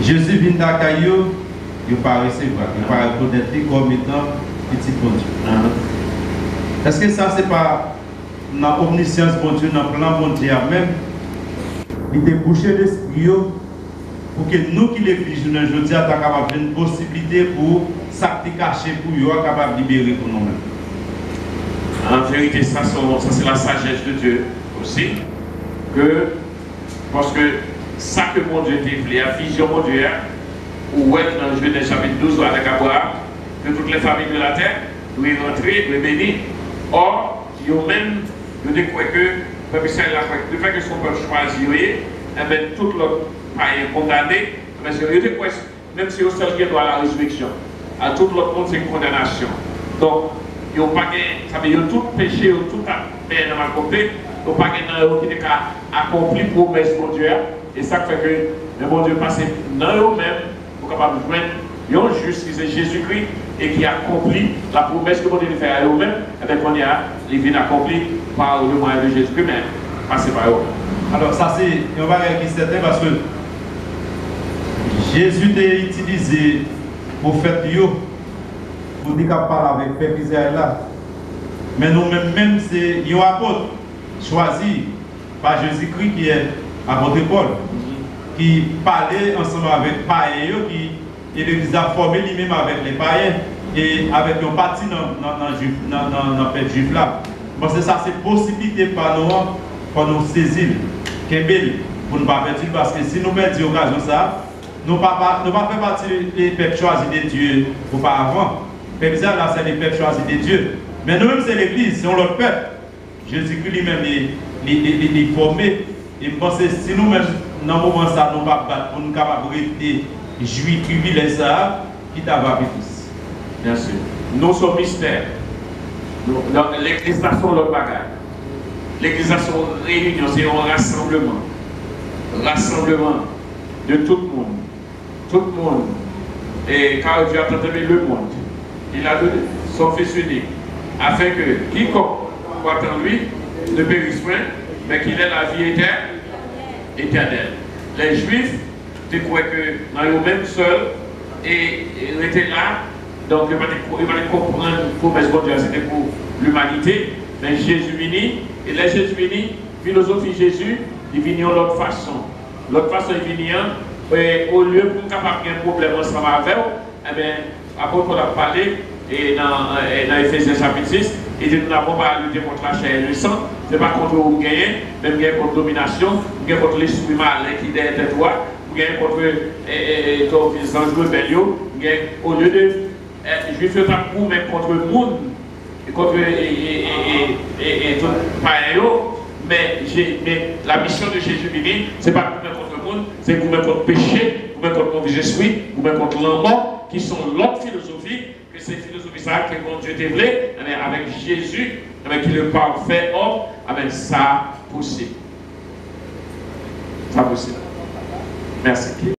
Jésus vient d'Akaïo, il ne pas recevoir, il ne pas reconnaître comme étant petit bon Dieu. Est-ce que ça, c'est pas dans l'omniscience bon Dieu, dans le plan bon Dieu même, il débouché l'esprit pour que nous qui l'église aujourd'hui soient capables d'une possibilité pour s'acter caché pour nous, capable de libérer pour nous-mêmes. En vérité, ça c'est la sagesse de Dieu aussi. Parce que ça que mon Dieu développe, la vision mon Dieu, ou être dans le Genèse chapitre 12 avec Abraham, que toutes les familles de la terre doivent rentrer, doivent bénir. Or, ils ont même découvert que le peuple Israël, le fait que son peuple choisi, et bien tout l'autre païen condamné, même si au seul qui doit à la résurrection, à tout l'autre monde c'est une condamnation. Donc, ils n'ont pas gagné, ça veut dire tout péché, ils ont tout fait dans ma côté, ils n'ont pas gagné qui est accompli pour promesse de Dieu. Et ça fait que le bon Dieu passe dans eux-mêmes pour capable de joindre un juste qui c'est Jésus-Christ et qui accomplit la promesse que bon Dieu fait à eux-mêmes, et bien qu'on y a, il vient accompli par le moyen de Jésus-Christ, mais passé par eux. Alors ça c'est un bagage qui est certain parce que Jésus a utilisé pour faire pour dire qu'il parle avec le peuple Israël là. Mais nous-mêmes, même c'est un apôtre choisi par Jésus-Christ qui est apôtre Paul, qui parlait ensemble avec païens, qui l'Église a formé lui-même avec les païens et avec un parti dans le peuple juif là. Parce que ça c'est possibilité pour nous saisir, pour ne pas perdre, parce que si nous perdons l'occasion ça, nous ne pas faire partie des peuples choisis de Dieu auparavant. Le peuple là c'est les peuples choisis de Dieu. Mais nous-mêmes c'est l'Église, c'est notre peuple. Jésus-Christ lui-même est formé. Et je pense que si nous-mêmes, dans ce moment ça, nous ne pas battre pour nous capables de jouir privilège ça, qui t'a pas tous. Merci. Nous sommes mystères. L'église là sont l'autre bagage. L'église là sont réunion, c'est un rassemblement. Rassemblement de tout le monde. Tout le monde. Et car Dieu a tant aimé le monde, il a donné son Fils unique, afin que quiconque croit en lui ne périsse point, mais qu'il ait la vie éternelle. Les Juifs découvrent que dans eux-mêmes seuls et ils étaient là, donc ils vont comprendre la promesse de Dieu, c'était pour l'humanité, mais Jésus vini, et les Jésus vini, philosophie Jésus, il vient de l'autre façon. L'autre façon, il vient, au lieu pour nous capable de un problème ensemble avec eux, eh bien, après on a parlé, et dans Ephésiens chapitre 6, il dit nous n'avons pas à lutter contre la chair et le sang, ce n'est pas contre vous gagner, même gagner contre domination, gagner contre l'esprit malin qui est derrière toi, gagner contre ton fils dangereux, au lieu de juif pour mais contre le monde, contre tout païen, mais la mission de Jésus ce n'est pas pour mettre contre le monde, c'est pour mettre contre le péché, pour mettre contre le mauvais esprit, pour mettre contre l'amour, qui sont l'autre philosophie, que c'est philosophie ça que mon Dieu développe, avec Jésus, avec le parfait homme, avec ça possible. Ça possible. Merci.